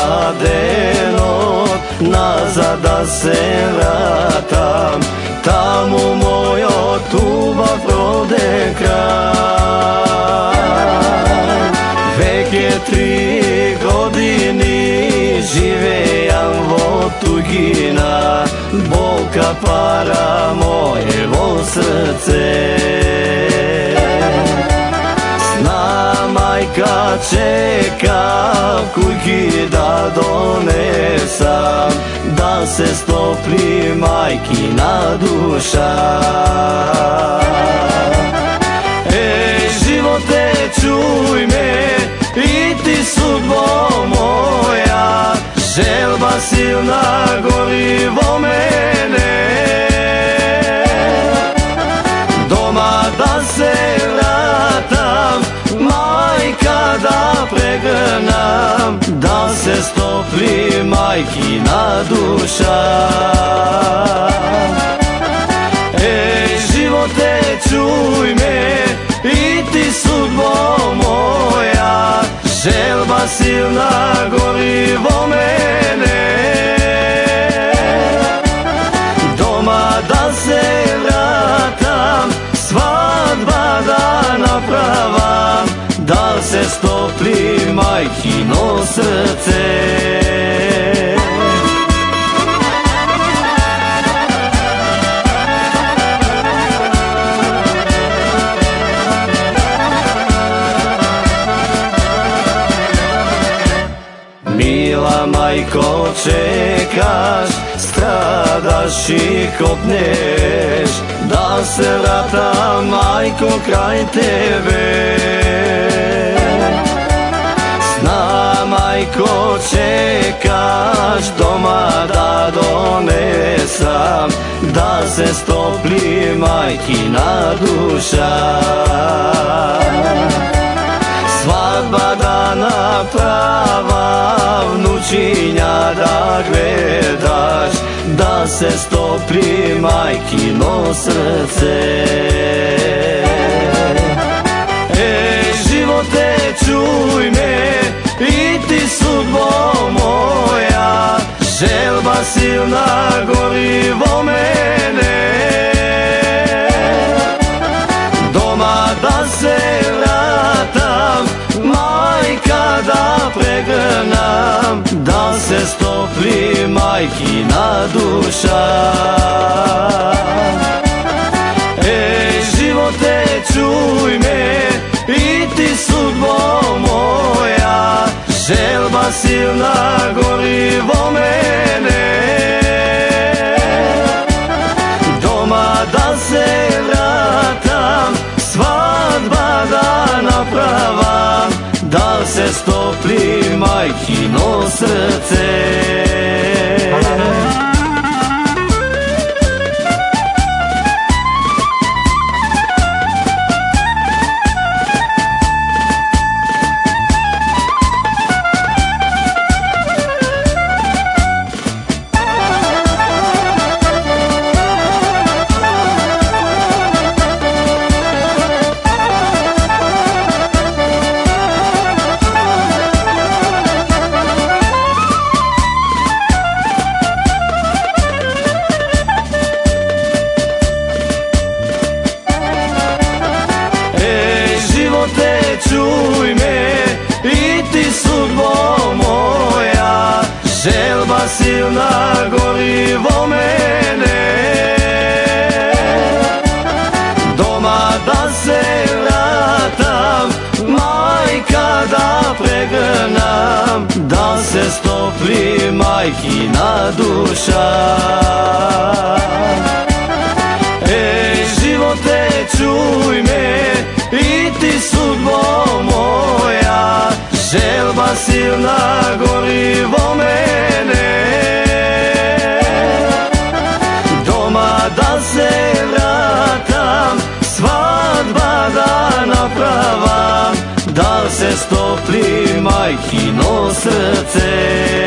mladenot, nazad da se vratam, tamo moja tuba prode kraj. Vek je 3 godini, živejam vo tugina, bolka para mojevo srce. Sna majka čeka, kući da donesam, da se stopli majkina duša. Živote, čuj me, i ti sudbo moja, želba silna gori vo mene. Doma da se vratam, majka da pregrnam, da se stopli majkina duša. Živote, čuj me, i ti sudbo moja, želba silna gori vo mene. Doma da se vratam, svadba da napravam, da se stopli majkino srce. Mila majko, čekaš, stradaš i kopneš, da se vratam majko kraj tebe. Sna majko, čekaš, doma da donesam, da se stopli majkina duša. Svadba da naprava, vnučinja da gledaš, da se stopli majkino srce. Živote, čuj me, i ti sudbo moja, želba silna gori vo mene. Doma da se vratam, majka da pregrnam, da se stopli majkina duša. Živote, čuj me, i ti sudbo moja, želba silna gori vo mene. Doma da se vratam, svadba da napravam, da se stopli majkino srce. Čuj me, i ti sudbo moja, želba silna gori vo mene. Doma da se vratam, majka da pregrnam, da se stopli majkina duša. Živote, čuj me, i ti sudbo moja, želba silna gori vo mene. Doma da se vratam, svadba da napravam, da se stopli majkino srce.